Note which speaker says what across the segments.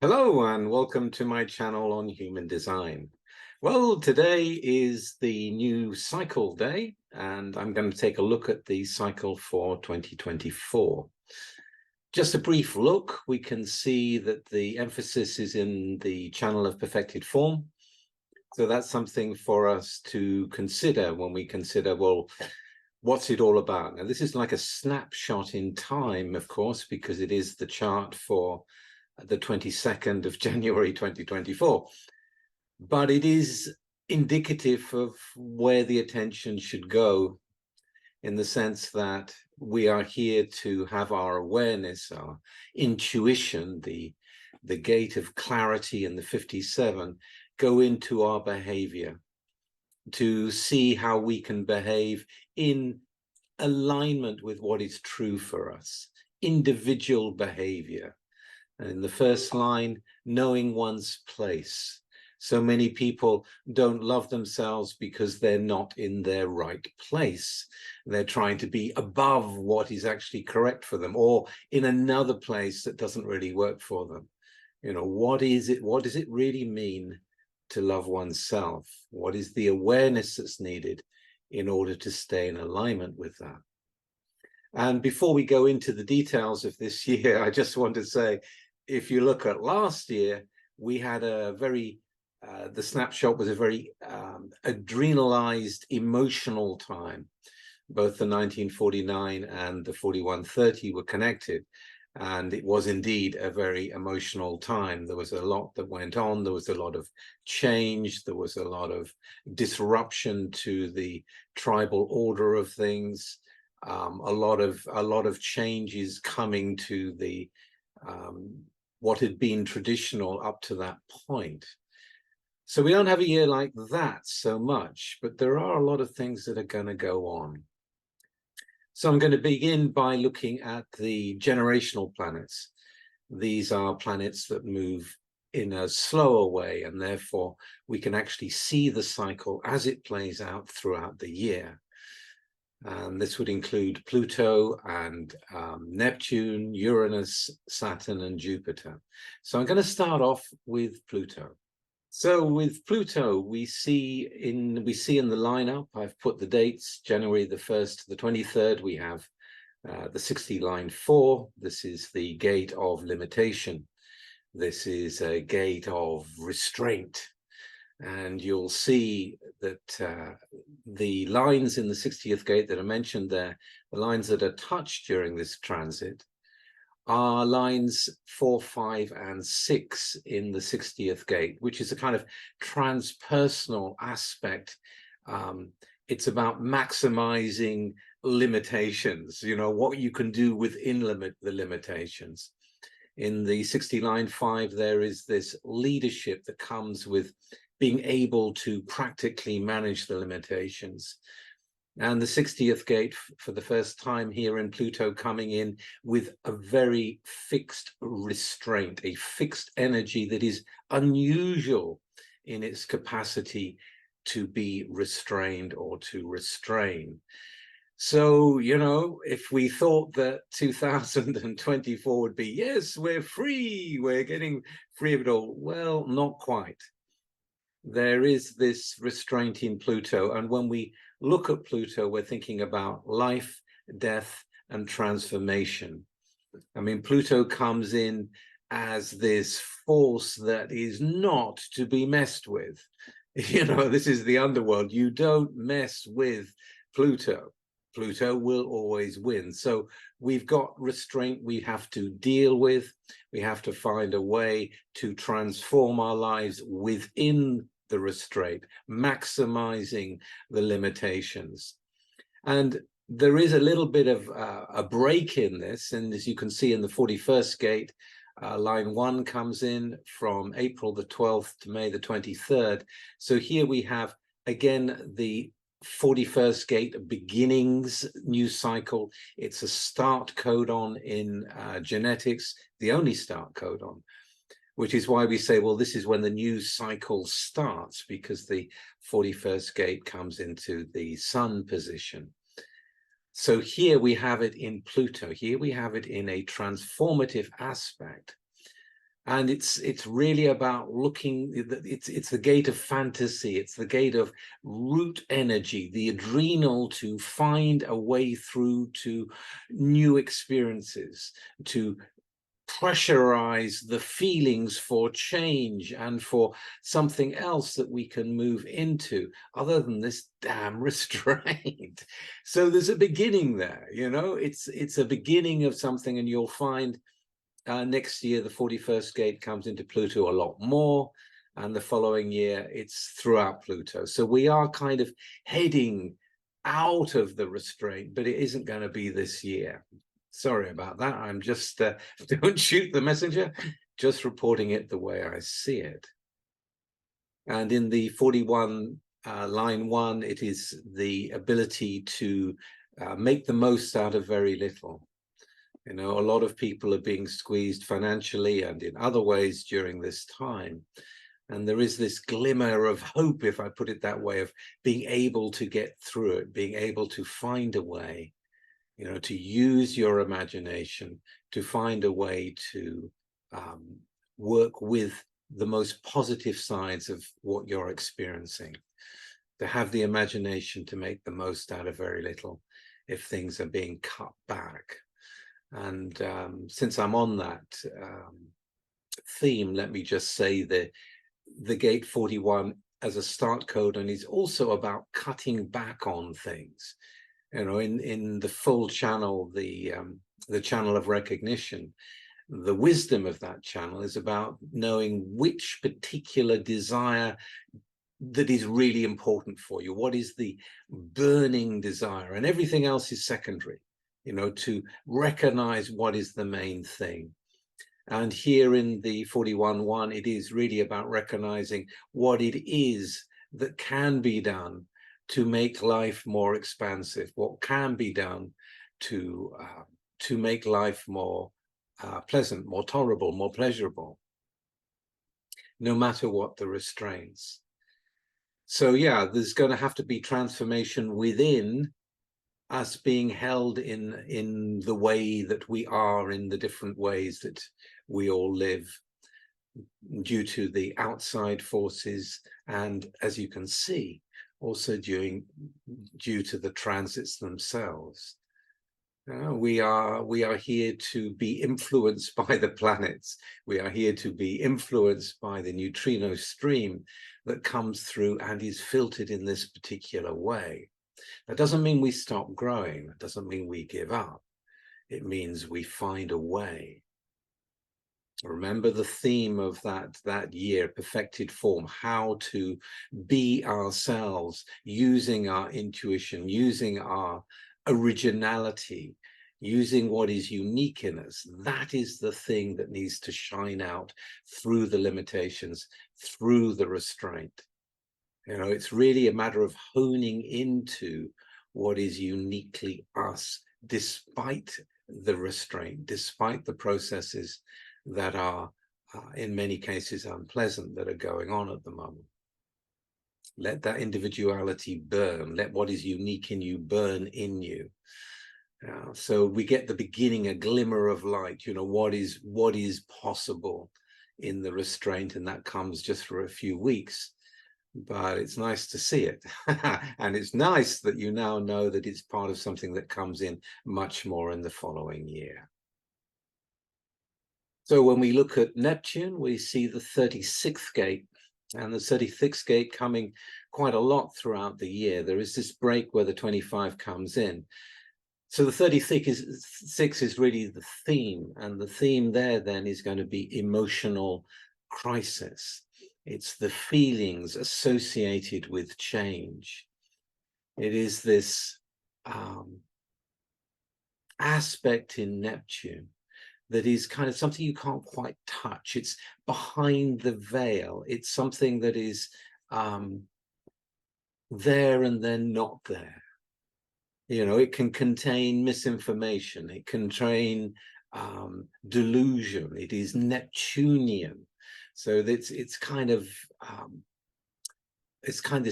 Speaker 1: Hello and welcome to my channel on human design. Well, today is the new cycle day and I'm going to take a look at the cycle for 2024. Just a brief look, we can see that the emphasis is in the channel of perfected form. So that's something for us to consider when we consider, well, what's it all about? Now, this is like a snapshot in time, of course, because it is the chart for the 22nd of January 2024, but it is indicative of where the attention should go, in the sense that we are here to have our awareness, our intuition, the gate of clarity in the 57, go into our behavior, to see how we can behave in alignment with what is true for us, individual behavior. And in the first line, knowing one's place. So many people don't love themselves because they're not in their right place. They're trying to be above what is actually correct for them, or in another place that doesn't really work for them. You know, what is it? What does it really mean to love oneself? What is the awareness that's needed in order to stay in alignment with that? And before we go into the details of this year, I just want to say, if you look at last year, we had a very, the snapshot was a very adrenalized, emotional time. Both the 1949 and the 4130 were connected. And it was indeed a very emotional time. There was a lot that went on. There was a lot of change. There was a lot of disruption to the tribal order of things. A lot of changes coming to the what had been traditional up to that point. So we don't have a year like that so much, but there are a lot of things that are going to go on. So I'm going to begin by looking at the generational planets. These are planets that move in a slower way, and therefore we can actually see the cycle as it plays out throughout the year. And this would include Pluto and Neptune, Uranus, Saturn and Jupiter. So I'm going to start off with Pluto. So with Pluto, we see in the lineup, I've put the dates, January the 1st to the 23rd, we have the 60 line 4. This is the gate of limitation. This is a gate of restraint. And you'll see that the lines in the 60th gate that are mentioned there, the lines that are touched during this transit, are lines 4, 5, and 6 in the 60th gate, which is a kind of transpersonal aspect. It's about maximizing limitations, you know, what you can do within the limitations. In the 60 line 5, there is this leadership that comes with being able to practically manage the limitations. And the 60th gate, for the first time here in Pluto, coming in with a very fixed restraint, a fixed energy that is unusual in its capacity to be restrained or to restrain. So, you know, if we thought that 2024 would be, yes, we're free, we're getting free of it all, well, not quite. There is this restraint in Pluto, and when we look at Pluto, we're thinking about life, death, and transformation. I mean, Pluto comes in as this force that is not to be messed with. You know, this is the underworld. You don't mess with Pluto. Pluto will always win. So we've got restraint we have to deal with. We have to find a way to transform our lives within the restraint, maximizing the limitations. And there is a little bit of a break in this. And as you can see in the 41st gate, line 1 comes in from April the 12th to May the 23rd. So here we have, again, the 41st gate beginnings, new cycle. It's a start codon in genetics, the only start codon, which is why we say, well, this is when the new cycle starts, because the 41st gate comes into the sun position. So here we have it in Pluto. Here we have it in a transformative aspect. And it's really about looking, it's the gate of fantasy, it's the gate of root energy, the adrenal, to find a way through to new experiences, to pressurize the feelings for change and for something else that we can move into other than this damn restraint. So there's a beginning there, you know, it's a beginning of something. And you'll find next year the 41st gate comes into Pluto a lot more, and the following year it's throughout Pluto. So we are kind of heading out of the restraint, but it isn't going to be this year. Sorry about that. I'm just don't shoot the messenger, just reporting it the way I see it. And in the 41 line 1, it is the ability to make the most out of very little. You know, a lot of people are being squeezed financially and in other ways during this time. And there is this glimmer of hope, if I put it that way, of being able to get through it, being able to find a way, you know, to use your imagination, to find a way to work with the most positive sides of what you're experiencing, to have the imagination to make the most out of very little if things are being cut back. And since I'm on that theme, let me just say that the gate 41 as a start code, and is also about cutting back on things. You know, in the full channel, the channel of recognition, the wisdom of that channel is about knowing which particular desire that is really important for you. What is the burning desire? And everything else is secondary. You know, to recognize what is the main thing. And here in the 41-1, it is really about recognizing what it is that can be done to make life more expansive, what can be done to make life more pleasant, more tolerable, more pleasurable, no matter what the restraints. So yeah, there's going to have to be transformation within us, being held in the way that we are, in the different ways that we all live, due to the outside forces, and as you can see, also due to the transits themselves. We are here to be influenced by the planets. We are here to be influenced by the neutrino stream that comes through and is filtered in this particular way. That doesn't mean we stop growing. That doesn't mean we give up. It means we find a way. Remember the theme of that year, perfected form, how to be ourselves, using our intuition, using our originality, using what is unique in us. That is the thing that needs to shine out through the limitations, through the restraint. You know, it's really a matter of honing into what is uniquely us, despite the restraint, despite the processes that are, in many cases, unpleasant, that are going on at the moment. Let that individuality burn. Let what is unique in you burn in you. So we get the beginning, a glimmer of light, you know, what is possible in the restraint, and that comes just for a few weeks. But it's nice to see it. And it's nice that you now know that it's part of something that comes in much more in the following year. So when we look at Neptune, we see the 36th gate, and the 36th gate coming quite a lot throughout the year. There is this break where the 25 comes in. So the 36 is really the theme, and the theme there then is going to be emotional crisis. It's the feelings associated with change. It is this aspect in Neptune that is kind of something you can't quite touch. It's behind the veil. It's something that is there and then not there. You know, it can contain misinformation. It can contain delusion. It is Neptunian. So it's kind of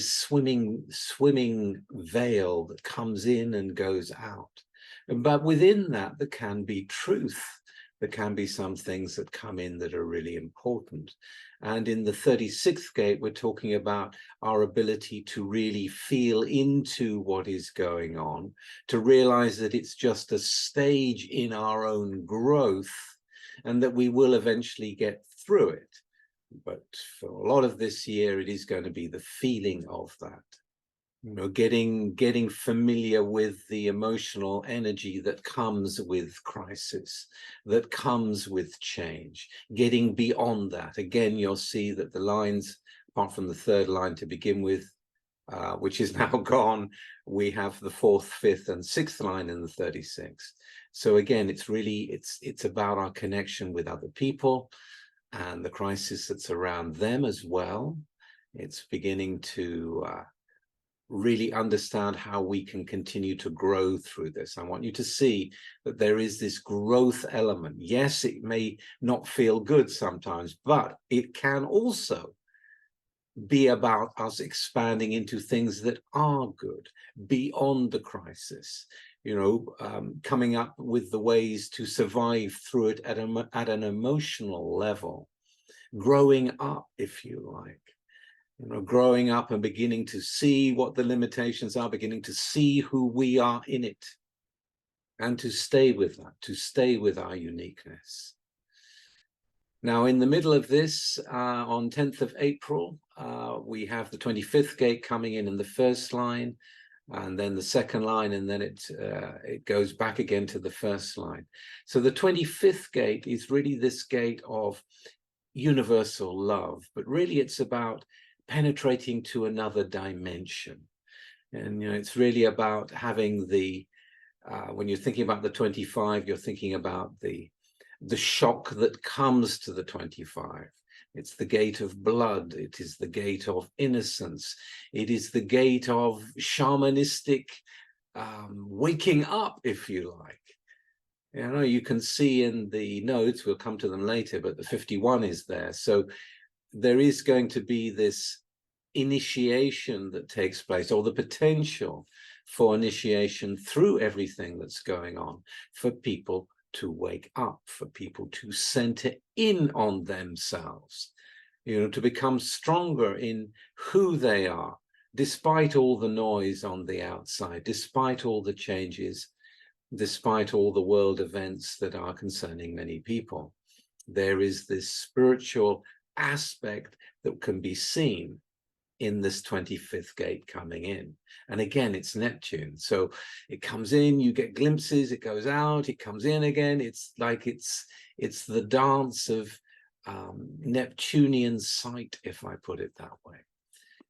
Speaker 1: swimming veil that comes in and goes out. But within that, there can be truth. there can be some things that come in that are really important. And in the 36th gate, we're talking about our ability to really feel into what is going on, to realize that it's just a stage in our own growth and that we will eventually get through it. But for a lot of this year, it is going to be the feeling of that. You know, getting familiar with the emotional energy that comes with crisis, that comes with change, getting beyond that. Again, you'll see that the lines, apart from the third line to begin with, which is now gone, we have the fourth, fifth, and sixth line in the 36. So again, it's really, it's about our connection with other people and the crisis that's around them as well. It's beginning to really understand how we can continue to grow through this. I want you to see that there is this growth element. Yes, it may not feel good sometimes, but it can also be about us expanding into things that are good beyond the crisis, you know, coming up with the ways to survive through it at an emotional level, growing up, if you like. You know, growing up and beginning to see what the limitations are, beginning to see who we are in it, and to stay with that, to stay with our uniqueness. Now, in the middle of this, on 10th of April, we have the 25th gate coming in the first line, and then the second line, and then it goes back again to the first line. So the 25th gate is really this gate of universal love, but really it's about penetrating to another dimension. And you know, it's really about having the when you're thinking about the 25, you're thinking about the shock that comes to the 25. It's the gate of blood, it is the gate of innocence, it is the gate of shamanistic waking up, if you like. You know, you can see in the notes, we'll come to them later, but the 51 is there. So there is going to be this initiation that takes place, or the potential for initiation through everything that's going on, for people to wake up, for people to center in on themselves, you know, to become stronger in who they are, despite all the noise on the outside, despite all the changes, despite all the world events that are concerning many people. There is this spiritual aspect that can be seen in this 25th gate coming in. And again, it's Neptune. So it comes in, you get glimpses, it goes out, it comes in again. It's like it's the dance of Neptunian sight, if I put it that way.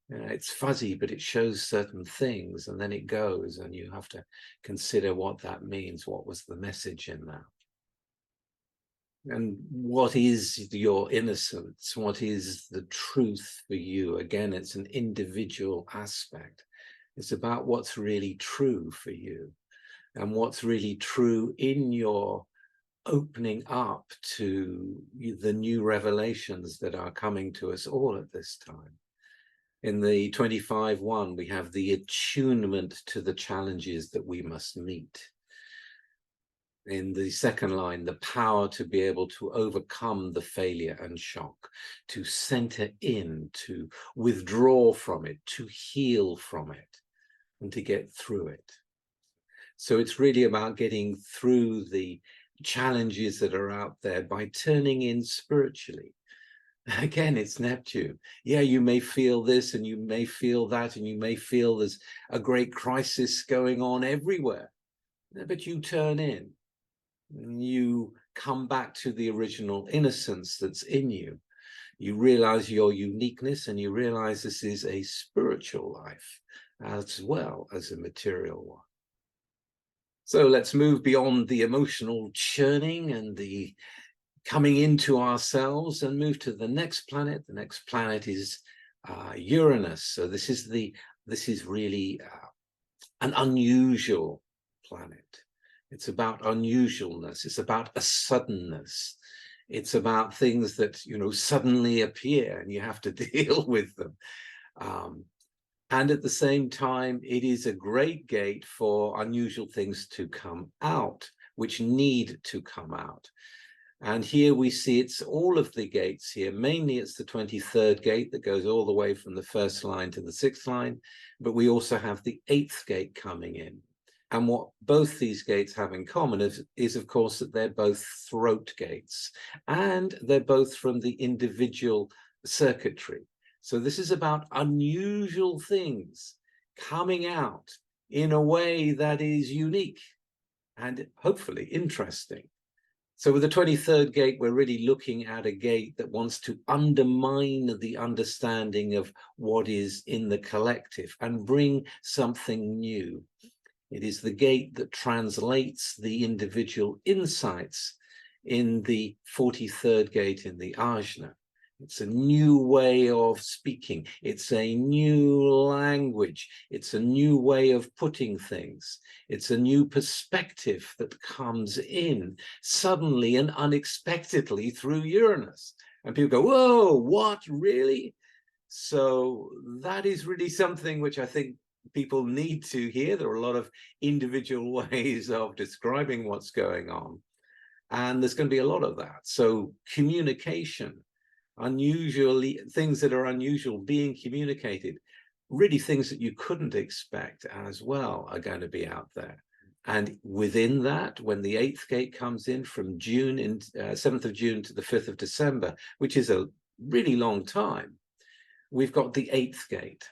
Speaker 1: It's fuzzy, but it shows certain things, and then it goes, and you have to consider what that means. What was the message in that? And what is your innocence? What is the truth for you? Again, it's an individual aspect. It's about what's really true for you, and what's really true in your opening up to the new revelations that are coming to us all at this time. In the 25-1, we have the attunement to the challenges that we must meet. In the second line, the power to be able to overcome the failure and shock, to center in, to withdraw from it, to heal from it, and to get through it. So it's really about getting through the challenges that are out there by turning in spiritually. Again, it's Neptune. Yeah, you may feel this and you may feel that, and you may feel there's a great crisis going on everywhere, but you turn in. You come back to the original innocence that's in you. You realize your uniqueness, and you realize this is a spiritual life as well as a material one. So let's move beyond the emotional churning and the coming into ourselves and move to the next planet. The next planet is Uranus. So this is really an unusual planet. It's about unusualness. It's about a suddenness. It's about things that, you know, suddenly appear and you have to deal with them. And at the same time, it is a great gate for unusual things to come out, which need to come out. And here we see it's all of the gates here. Mainly it's the 23rd gate that goes all the way from the first line to the 6th line, but we also have the 8th gate coming in. And what both these gates have in common is of course, that they're both throat gates, and they're both from the individual circuitry. So this is about unusual things coming out in a way that is unique and hopefully interesting. So with the 23rd gate, we're really looking at a gate that wants to undermine the understanding of what is in the collective and bring something new. It is the gate that translates the individual insights in the 43rd gate in the Ajna. It's a new way of speaking. It's a new language. It's a new way of putting things. It's a new perspective that comes in suddenly and unexpectedly through Uranus. And people go, whoa, what, really? So that is really something which I think people need to hear. There are a lot of individual ways of describing what's going on. And there's going to be a lot of that. So communication, unusually, things that are unusual being communicated, really things that you couldn't expect as well are going to be out there. And within that, when the 8th gate comes in from June, 7th of June to the 5th of December, which is a really long time, we've got the 8th gate.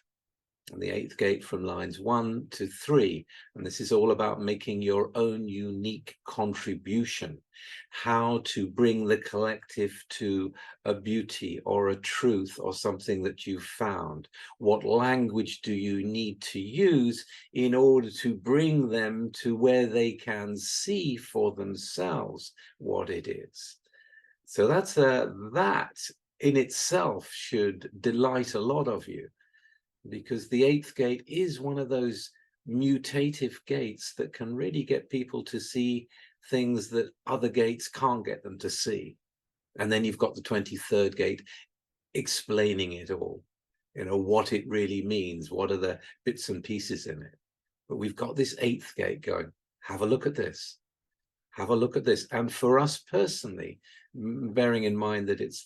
Speaker 1: And the 8th gate from lines 1 to 3. And this is all about making your own unique contribution, how to bring the collective to a beauty or a truth or something that you've found. What language do you need to use in order to bring them to where they can see for themselves what it is? So that's that in itself should delight a lot of you, because the 8th gate is one of those mutative gates that can really get people to see things that other gates can't get them to see. And then you've got the 23rd gate explaining it all, you know, what it really means, what are the bits and pieces in it. But we've got this 8th gate going, have a look at this, have a look at this. And for us personally, bearing in mind that it's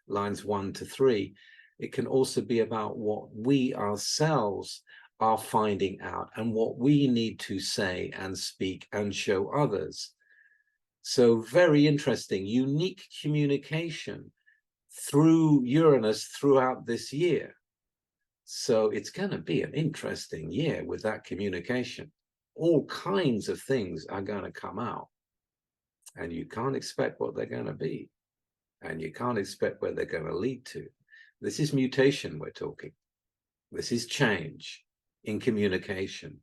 Speaker 1: lines 1 to 3, it can also be about what we ourselves are finding out and what we need to say and speak and show others. So very interesting, unique communication through Uranus throughout this year. So it's going to be an interesting year with that communication. All kinds of things are going to come out, and you can't expect what they're going to be, and you can't expect where they're going to lead to. This is mutation we're talking. This is change in communication.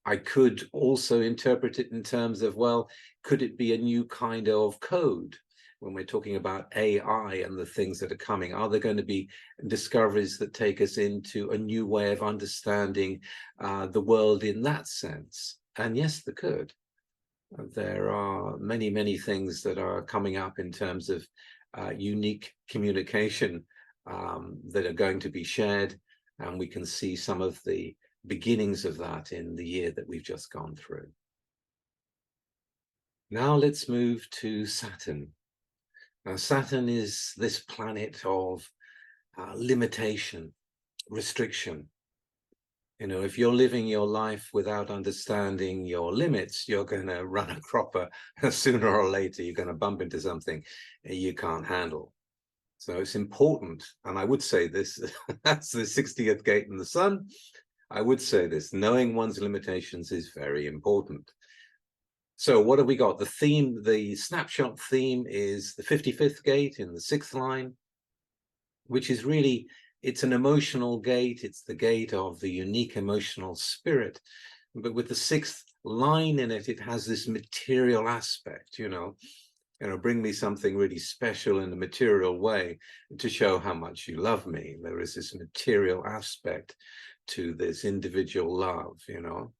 Speaker 1: I could also interpret it in terms of, well, could it be a new kind of code when we're talking about AI and the things that are coming? Are there going to be discoveries that take us into a new way of understanding the world in that sense? And yes, there could. There are many, many things that are coming up in terms of unique communication that are going to be shared, and we can see some of the beginnings of that in the year that we've just gone through. Now let's move to Saturn. Now Saturn is this planet of limitation, restriction. You know, if you're living your life without understanding your limits, you're going to run a cropper. Sooner or later, you're going to bump into something you can't handle. So it's important, and I would say this, that's the 60th gate in the sun. I would say this, knowing one's limitations is very important. So what have we got? The theme, the snapshot theme is the 55th gate in the 6th line, which is really, it's an emotional gate. It's the gate of the unique emotional spirit. But with the 6th line in it, it has this material aspect, you know, bring me something really special in a material way to show how much you love me. There is this material aspect to this individual love, you know.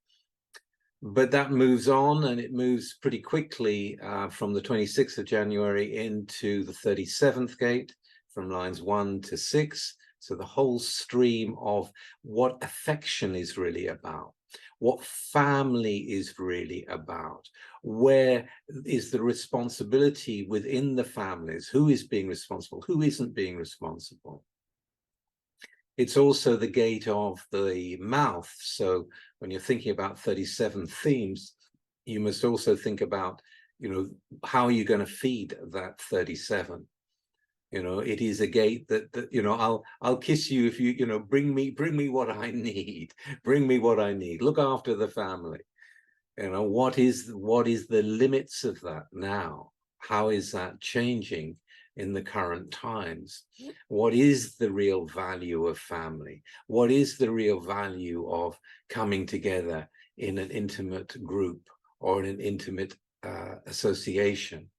Speaker 1: But that moves on, and it moves pretty quickly from the 26th of January into the 37th gate from lines 1 to 6. So the whole stream of what affection is really about, what family is really about, where is the responsibility within the families, who is being responsible, who isn't being responsible. It's also the gate of the mouth. So when you're thinking about 37 themes, you must also think about, how are you going to feed that 37? It is a gate that I'll kiss you if you bring me what I need, bring me what I need, look after the family. What is the limits of that now? How is that changing in the current times? What is the real value of family? What is the real value of coming together in an intimate group or in an intimate association?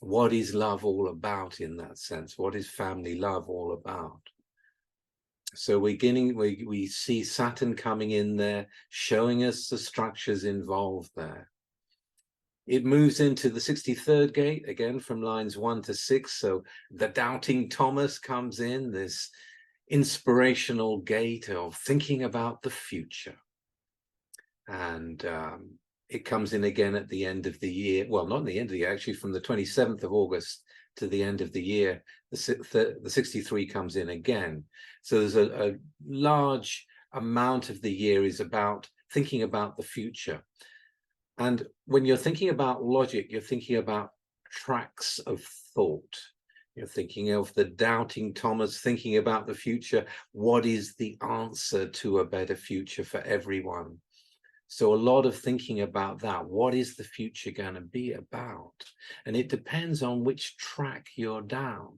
Speaker 1: What is love all about in that sense? What is family love all about? So we see Saturn coming in there, showing us the structures involved there. It moves into the 63rd gate, again from lines 1 to 6. So the doubting Thomas comes in, this inspirational gate of thinking about the future. And it comes in again at the end of the year. Well, not the end of the year, actually from the 27th of August to the end of the year, the 63 comes in again. So there's a large amount of the year is about thinking about the future. And when you're thinking about logic, you're thinking about tracks of thought. You're thinking of the doubting Thomas, thinking about the future. What is the answer to a better future for everyone? So a lot of thinking about that. What is the future going to be about? And it depends on which track you're down.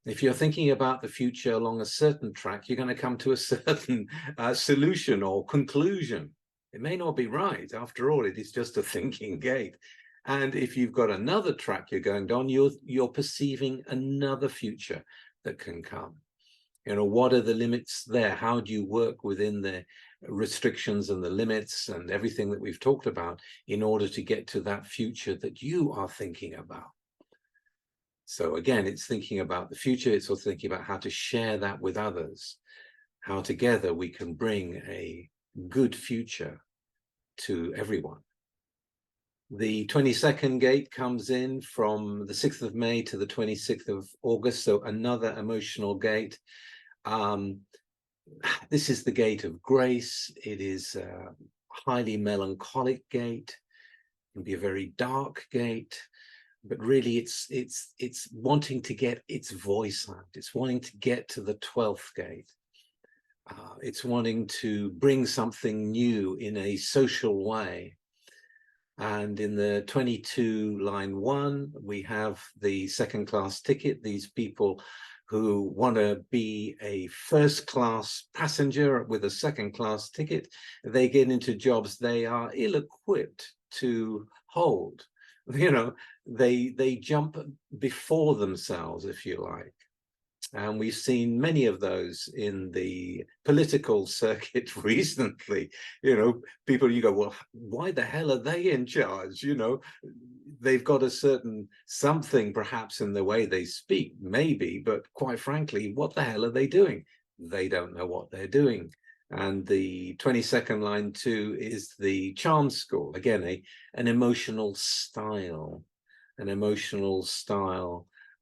Speaker 1: If you're thinking about the future along a certain track, you're going to come to a certain solution or conclusion. It may not be right. After all, it is just a thinking gate. And if you've got another track you're going down, you're perceiving another future that can come. What are the limits there? How do you work within the restrictions and the limits and everything that we've talked about in order to get to that future that you are thinking about? So again, it's thinking about the future. It's also thinking about how to share that with others, how together we can bring a good future to everyone. The 22nd gate comes in from the 6th of May to the 26th of August. So another emotional gate. This is the gate of grace. It is a highly melancholic gate. It can be a very dark gate, but really it's wanting to get its voice out. It's wanting to get to the 12th gate. It's wanting to bring something new in a social way. And in the 22 line 1, we have the second class ticket. These people who want to be a first class passenger with a second class ticket, they get into jobs they are ill-equipped to hold. They jump before themselves, if you like. And we've seen many of those in the political circuit recently. People, you go, well, why the hell are they in charge? They've got a certain something perhaps in the way they speak, maybe, but quite frankly, what the hell are they doing? They don't know what they're doing. And the 22nd line 2 is the charm school. Again, an emotional style,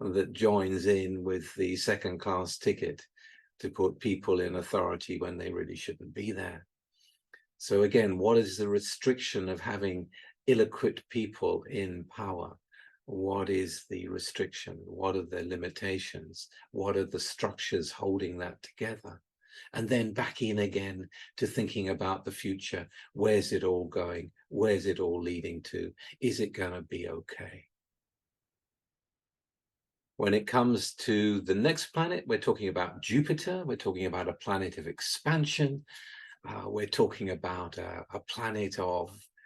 Speaker 1: that joins in with the second class ticket to put people in authority when they really shouldn't be there. So again, what is the restriction of having ill-equipped people in power? What is the restriction? What are the limitations? What are the structures holding that together? And then back in again to thinking about the future. Where's it all going? Where's it all leading to? Is it going to be okay? When it comes to the next planet, we're talking about Jupiter. We're talking about a planet of expansion. We're talking about a planet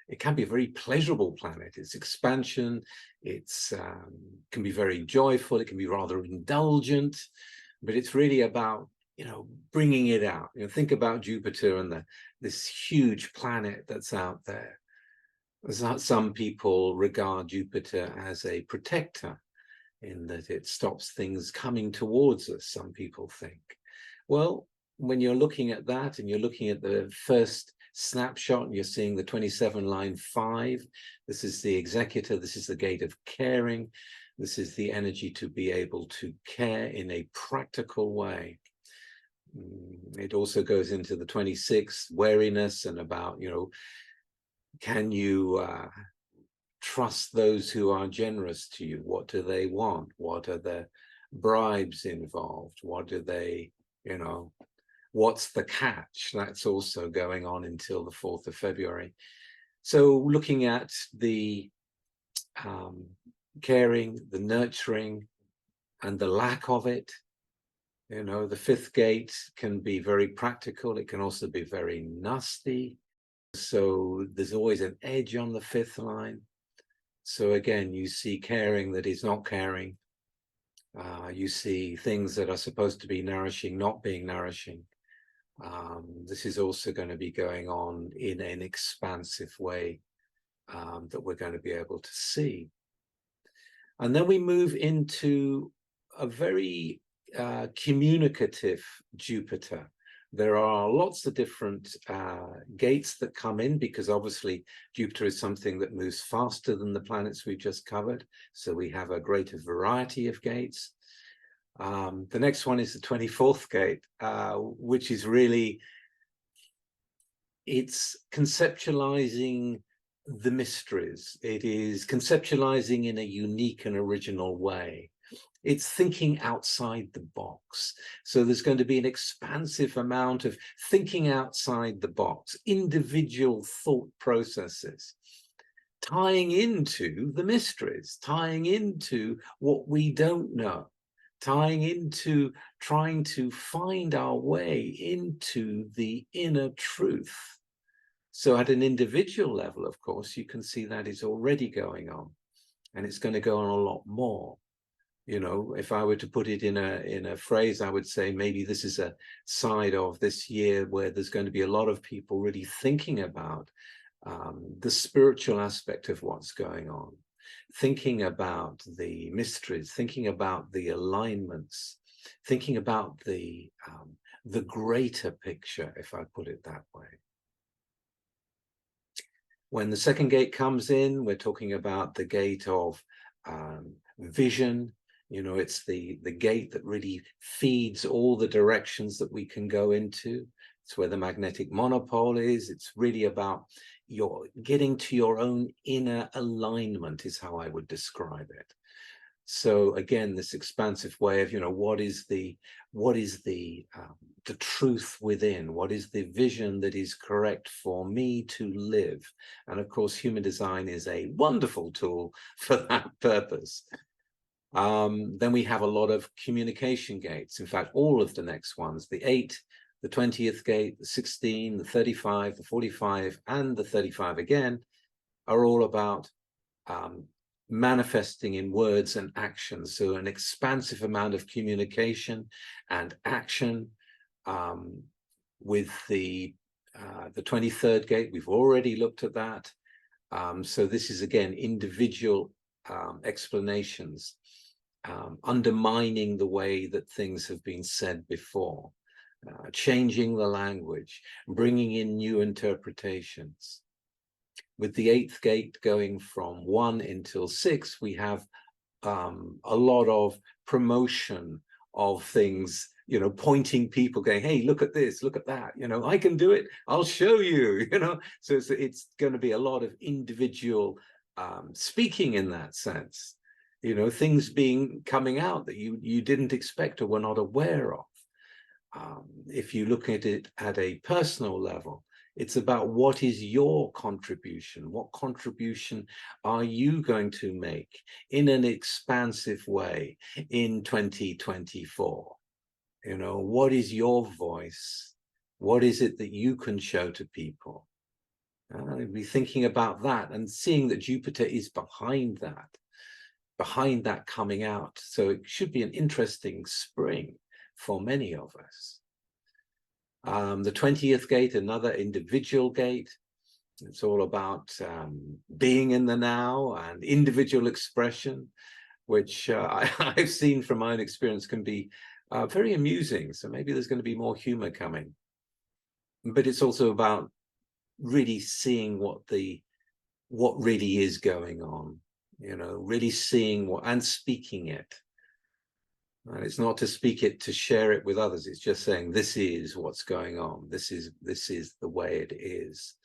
Speaker 1: it can be a very pleasurable planet. It's expansion. It's can be very joyful. It can be rather indulgent, but it's really about, bringing it out. Think about Jupiter and this huge planet that's out there. Some people regard Jupiter as a protector, in that it stops things coming towards us, some people think. Well, when you're looking at that and you're looking at the first snapshot, and you're seeing the 27 line 5. This is the executor. This is the gate of caring. This is the energy to be able to care in a practical way. It also goes into the 26 wariness and about, can you trust those who are generous to you? What do they want? What are the bribes involved? What do they, what's the catch? That's also going on until the 4th of February. So looking at the caring, the nurturing, and the lack of it. The 5th gate can be very practical. It can also be very nasty. So there's always an edge on the 5th line. So again, you see caring that is not caring. You see things that are supposed to be nourishing, not being nourishing. This is also going to be going on in an expansive way that we're going to be able to see. And then we move into a very communicative Jupiter. There are lots of different gates that come in, because obviously Jupiter is something that moves faster than the planets we've just covered. So we have a greater variety of gates. The next one is the 24th gate, which is really, it's conceptualizing the mysteries. It is conceptualizing in a unique and original way. It's thinking outside the box. So there's going to be an expansive amount of thinking outside the box, individual thought processes, tying into the mysteries, tying into what we don't know, tying into trying to find our way into the inner truth. So at an individual level, of course, you can see that is already going on, and it's going to go on a lot more. If I were to put it in a phrase, I would say maybe this is a side of this year where there's going to be a lot of people really thinking about the spiritual aspect of what's going on, thinking about the mysteries, thinking about the alignments, thinking about the greater picture, if I put it that way. When the 2nd gate comes in, we're talking about the gate of vision. It's the gate that really feeds all the directions that we can go into. It's where the magnetic monopole is. It's really about your getting to your own inner alignment, is how I would describe it. So again, this expansive way of, what is the truth within? What is the vision that is correct for me to live? And of course, human design is a wonderful tool for that purpose. Then we have a lot of communication gates. In fact, all of the next ones, the 8, the 20th gate, the 16, the 35, the 45, and the 35 again, are all about manifesting in words and actions. So an expansive amount of communication and action. With the 23rd gate, we've already looked at that. So this is again individual explanations, undermining the way that things have been said before, changing the language, bringing in new interpretations. With the 8th gate going from 1 until 6, we have a lot of promotion of things, pointing people, going, hey, look at this, look at that, I can do it, I'll show you, So it's going to be a lot of individual speaking in that sense, things coming out that you didn't expect or were not aware of. If you look at it at a personal level, it's about what is your contribution? What contribution are you going to make in an expansive way in 2024? What is your voice? What is it that you can show to people? Be thinking about that and seeing that Jupiter is behind that coming out. So it should be an interesting spring for many of us. The 20th gate, another individual gate. It's all about being in the now and individual expression, which I've seen from my own experience can be very amusing. So maybe there's going to be more humor coming. But it's also about really seeing what really is going on, you know, really seeing what and speaking it. And it's not to speak it to share it with others. It's just saying this is what's going on. This is the way it is.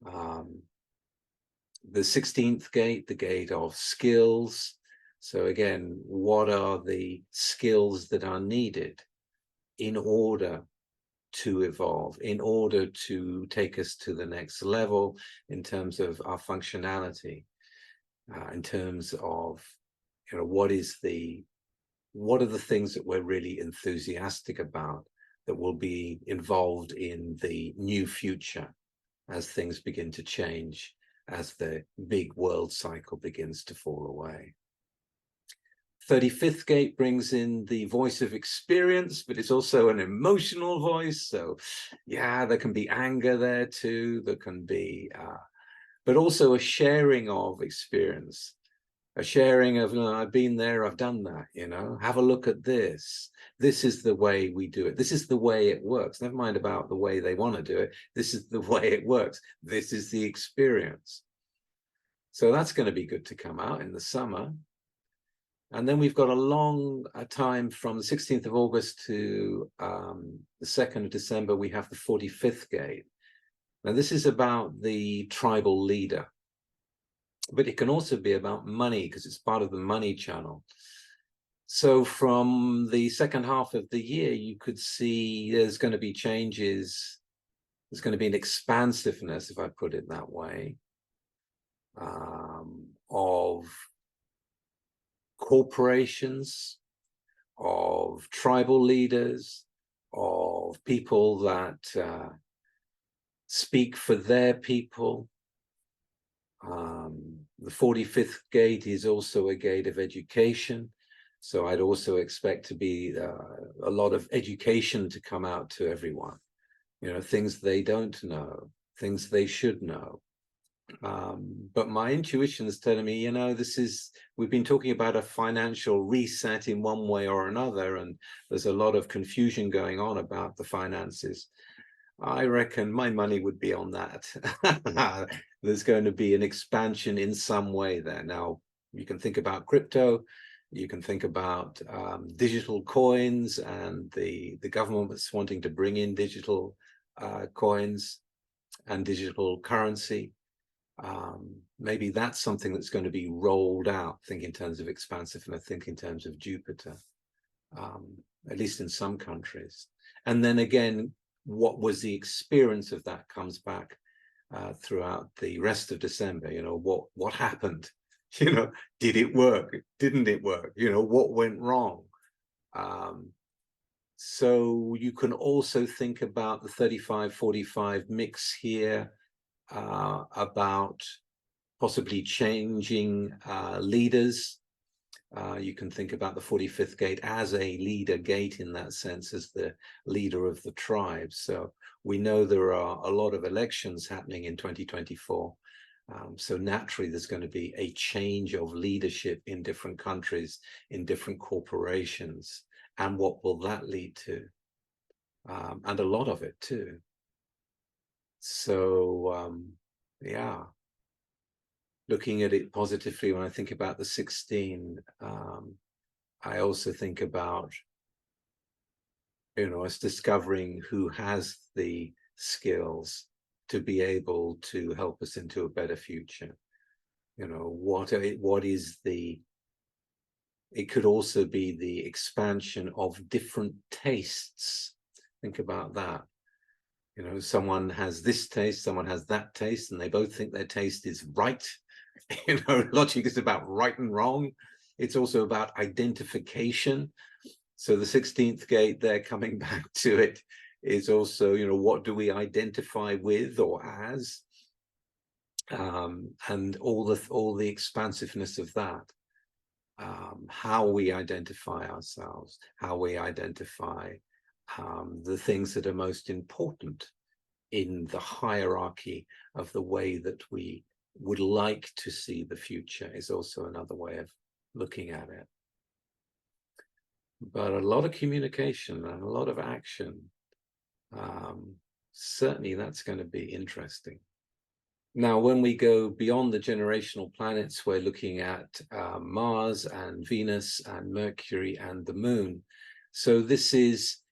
Speaker 1: The 16th gate, the gate of skills. So again, what are the skills that are needed in order to evolve, in order to take us to the next level in terms of our functionality, in terms of, you know, what are the things that we're really enthusiastic about that will be involved in the new future as things begin to change, as the big world cycle begins to fall away. 35th gate brings in the voice of experience, but it's also an emotional voice. So yeah, there can be anger there too. There can be, but also a sharing of experience, a sharing of, you know, I've been there, I've done that, you know, have a look at this. This is the way we do it. This is the way it works. Never mind about the way they want to do it. This is the way it works. This is the experience. So that's going to be good to come out in the summer. And then we've got a long time from the 16th of August to the 2nd of December, we have the 45th gate. Now, this is about the tribal leader, but it can also be about money because it's part of the money channel. So from the second half of the year, you could see there's going to be changes. There's going to be an expansiveness, if I put it that way, of corporations, of tribal leaders, of people that speak for their people. The 45th gate is also a gate of education. So I'd also expect to be a lot of education to come out to everyone, you know, things they don't know, things they should know. But my intuition is telling me, you know, we've been talking about a financial reset in one way or another, and there's a lot of confusion going on about the finances. I reckon my money would be on that. There's going to be an expansion in some way there. Now, you can think about crypto, you can think about digital coins, and the government was wanting to bring in digital coins and digital currency. Maybe that's something that's going to be rolled out. Think in terms of expansiveness, think in terms of Jupiter, at least in some countries. And then again, what was the experience of that comes back throughout the rest of December. You know, what happened? You know, did it work? Didn't it work? You know, what went wrong? So you can also think about the 35-45 mix here, about possibly changing leaders. You can think about the 45th gate as a leader gate in that sense, as the leader of the tribe. So we know there are a lot of elections happening in 2024. So naturally, there's going to be a change of leadership in different countries, in different corporations. And what will that lead to? And a lot of it too. So, yeah. Looking at it positively, when I think about the 16, I also think about, you know, us discovering who has the skills to be able to help us into a better future. You know, what is the, it could also be the expansion of different tastes. Think about that. You know, someone has this taste, someone has that taste, and they both think their taste is right. You know, logic is about right and wrong. It's also about identification. So the 16th gate there, coming back to it, is also, you know, what do we identify with or as? And all the expansiveness of that. How we identify ourselves, how we identify the things that are most important in the hierarchy of the way that we would like to see the future is also another way of looking at it. But a lot of communication and a lot of action. certainly that's going to be interesting. Now, when we go beyond the generational planets, we're looking at Mars and Venus and Mercury and the Moon. So these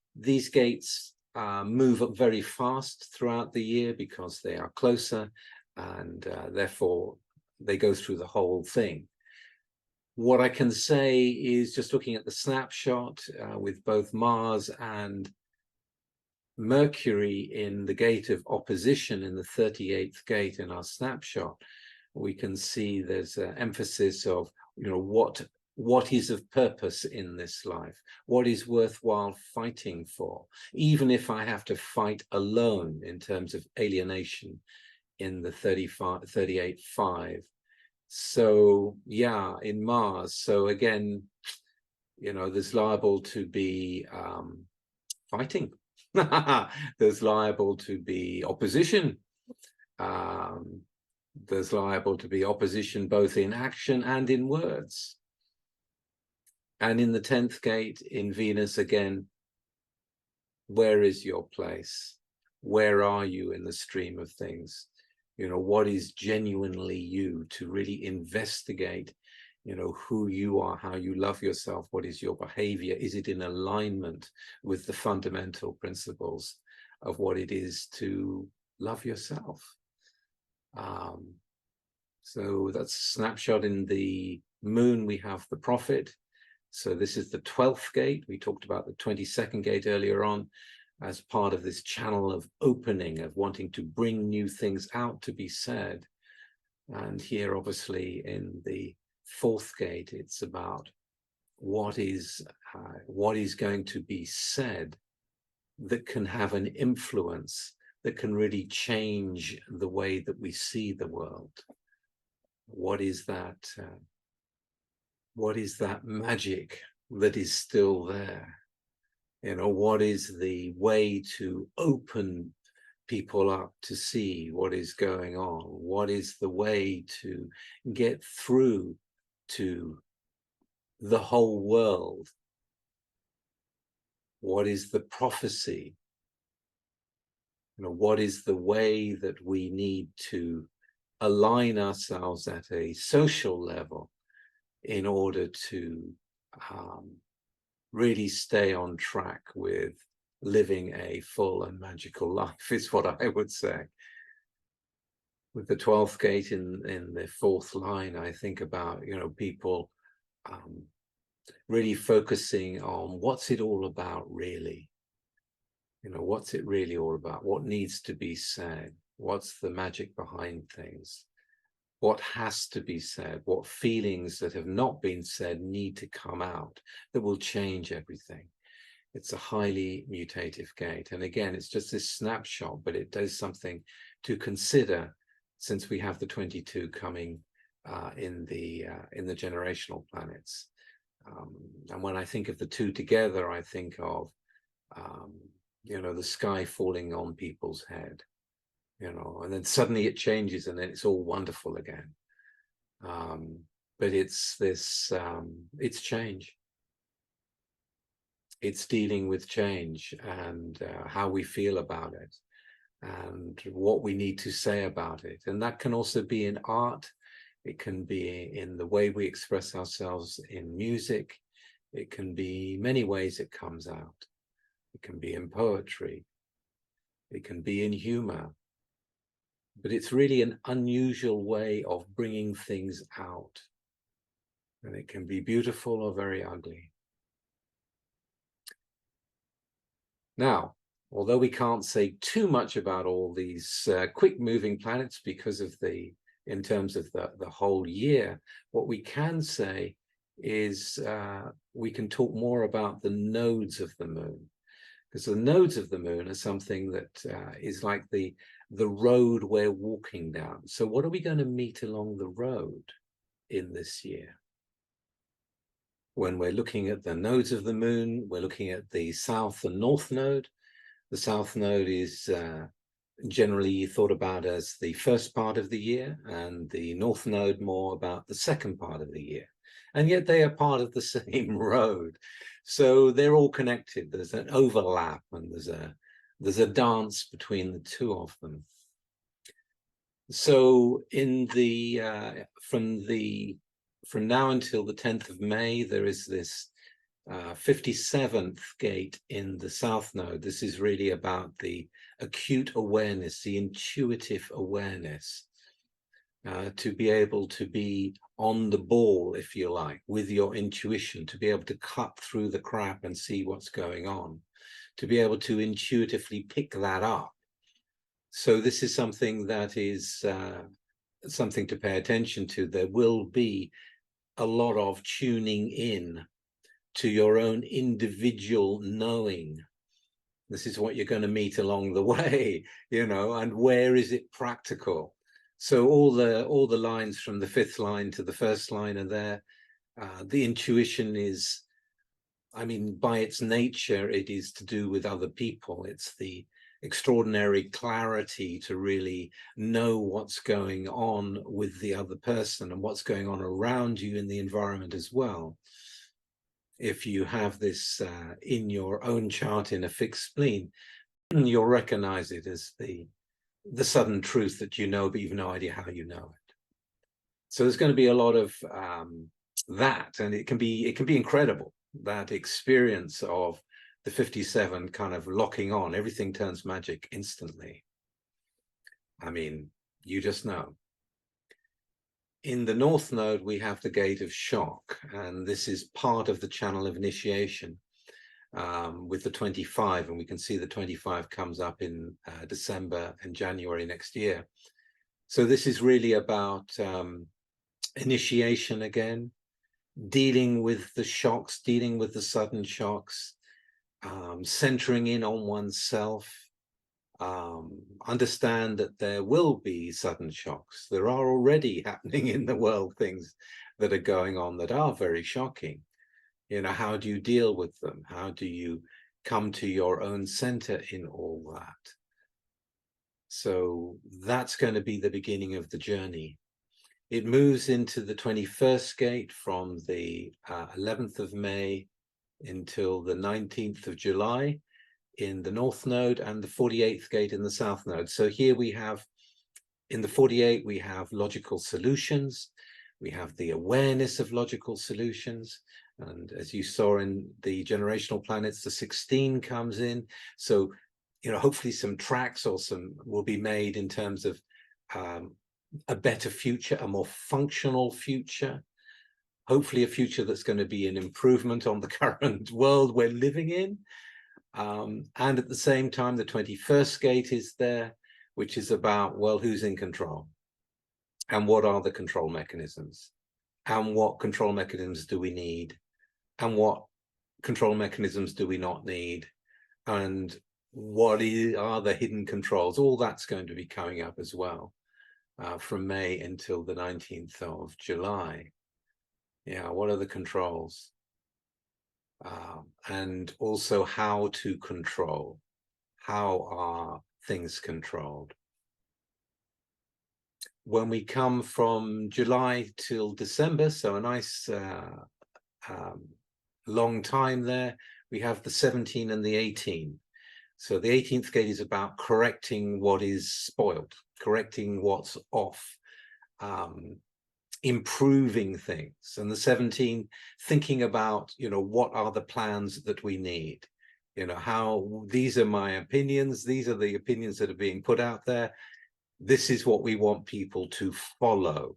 Speaker 1: gates move up very fast throughout the year because they are closer, and therefore they go through the whole thing. What I can say is, just looking at the snapshot with both Mars and Mercury in the gate of opposition, in the 38th gate in our snapshot, we can see there's an emphasis of, what is of purpose in this life, what is worthwhile fighting for, even if I have to fight alone in terms of alienation in the 38.5. So yeah, in Mars, so again, there's liable to be fighting. There's liable to be opposition. There's liable to be opposition both in action and in words. And in the 10th gate in Venus, again, where is your place? Where are you in the stream of things? What is genuinely you, to really investigate, who you are, how you love yourself, what is your behavior? Is it in alignment with the fundamental principles of what it is to love yourself? So that's a snapshot. In the Moon, we have the Prophet. So this is the 12th gate. We talked about the 22nd gate earlier on, as part of this channel of opening, of wanting to bring new things out to be said. And here, obviously, in the 4th gate, it's about what is going to be said that can have an influence, that can really change the way that we see the world. What is that magic that is still there? What is the way to open people up to see what is going on? What is the way to get through to the whole world? What is the prophecy? What is the way that we need to align ourselves at a social level in order to really stay on track with living a full and magical life, is what I would say. With the 12th gate in the 4th line, I think about, people really focusing on what's it all about, really. What's it really all about? What needs to be said? What's the magic behind things? What has to be said? What feelings that have not been said need to come out that will change everything? It's a highly mutative gate. And again, it's just this snapshot, but it does something to consider, since we have the 22 coming in the generational planets. And when I think of the two together, I think of, the sky falling on people's head, and then suddenly it changes and then it's all wonderful again. But it's this, it's change. It's dealing with change and how we feel about it and what we need to say about it. And that can also be in art. It can be in the way we express ourselves in music. It can be many ways it comes out. It can be in poetry. It can be in humor. But it's really an unusual way of bringing things out. And it can be beautiful or very ugly. Now, although we can't say too much about all these quick moving planets because of in terms of the whole year, what we can say is we can talk more about the nodes of the moon, because the nodes of the moon are something that is like the road we're walking down. So what are we going to meet along the road in this year? When we're looking at the nodes of the moon, we're looking at the south and north node. The south node is generally thought about as the first part of the year, and the north node more about the second part of the year. And yet they are part of the same road. So they're all connected. There's an overlap, and there's There's a dance between the two of them. So in the from now until the 10th of May, there is this 57th gate in the South Node. This is really about the acute awareness, the intuitive awareness, to be able to be on the ball, if you like, with your intuition, to be able to cut through the crap and see what's going on, to be able to intuitively pick that up. So this is something that is something to pay attention to. There will be a lot of tuning in to your own individual knowing. This is what you're going to meet along the way, you know, and where is it practical? So all the lines from the 5th line to the 1st line are there. The intuition is, I mean, by its nature, it is to do with other people. It's the extraordinary clarity to really know what's going on with the other person and what's going on around you in the environment as well. If you have this in your own chart in a fixed spleen, you'll recognize it as the sudden truth that you know, but you've no idea how you know it. So there's going to be a lot of that, and it can be incredible, that experience of the 57 kind of locking on. Everything turns magic instantly. I mean, you just know. In the North Node, we have the gate of shock, and this is part of the channel of initiation with the 25, and we can see the 25 comes up in December and January next year. So this is really about initiation again, dealing with the shocks, dealing with the sudden shocks, centering in on oneself. Understand that there will be sudden shocks. There are already happening in the world things that are going on that are very shocking. You know, how do you deal with them? How do you come to your own center in all that? So that's going to be the beginning of the journey. It moves into the 21st gate from the 11th of May until the 19th of July in the North Node, and the 48th gate in the South Node. So here we have, in the 48, we have logical solutions. We have the awareness of logical solutions. And as you saw in the generational planets, the 16 comes in. So, you know, hopefully some tracks or some will be made in terms of a better future, a more functional future. Hopefully a future that's going to be an improvement on the current world we're living in. And at the same time, the 21st gate is there, which is about, well, who's in control? And what are the control mechanisms? And what control mechanisms do we need? And what control mechanisms do we not need? And what are the hidden controls? All that's going to be coming up as well from May until the 19th of July. Yeah, what are the controls? And also how to control. How are things controlled? When we come from July till December, so a nice long time there, we have the 17 and the 18. So the 18th gate is about correcting what is spoiled, correcting what's off, improving things. And the 17, thinking about, you know, what are the plans that we need? You know, how, these are my opinions, these are the opinions that are being put out there. This is what we want people to follow.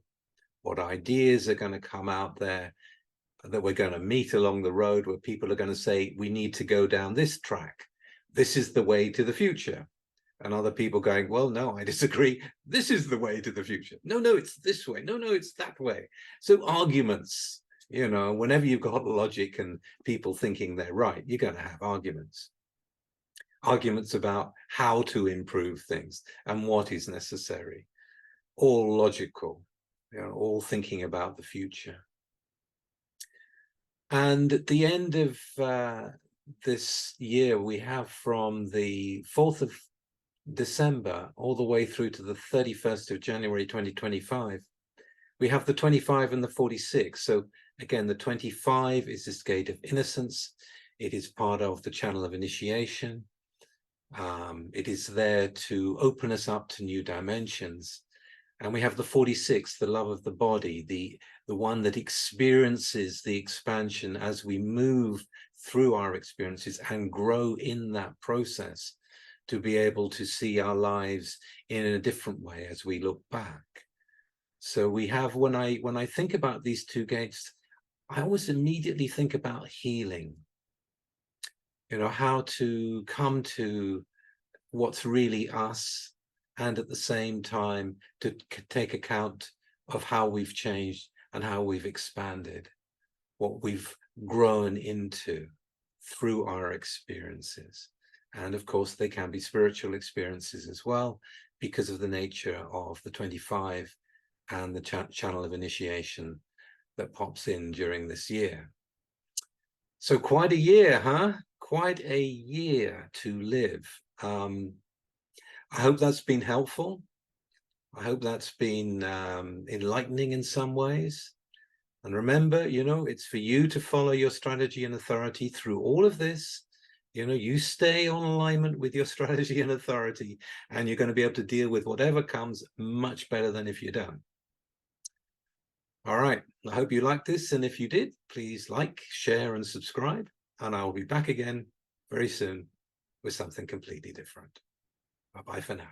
Speaker 1: What ideas are going to come out there that we're going to meet along the road, where people are going to say, we need to go down this track. This is the way to the future. And other people going, well, no, I disagree. This is the way to the future. No, no, it's this way. No, no, it's that way. So arguments, you know, whenever you've got logic and people thinking they're right, you're going to have arguments. Arguments about how to improve things and what is necessary. All logical, you know, all thinking about the future. And at the end of this year, we have from the 4th of December all the way through to the 31st of January 2025, we have the 25 and the 46. So again, the 25 is this gate of innocence. It is part of the channel of initiation. It is there to open us up to new dimensions. And we have the 46th, the love of the body, the one that experiences the expansion as we move through our experiences and grow in that process, to be able to see our lives in a different way as we look back. So we have, when I think about these two gates, I always immediately think about healing. You know, how to come to what's really us, and at the same time to take account of how we've changed and how we've expanded, what we've grown into through our experiences. And of course, they can be spiritual experiences as well, because of the nature of the 25 and the channel of initiation that pops in during this year. So quite a year, huh? Quite a year to live. I hope that's been helpful. I hope that's been enlightening in some ways. And remember, you know, it's for you to follow your strategy and authority through all of this. You know, you stay on alignment with your strategy and authority, and you're going to be able to deal with whatever comes much better than if you don't. All right. I hope you liked this. And if you did, please like, share, and subscribe. And I'll be back again very soon with something completely different. Bye-bye for now.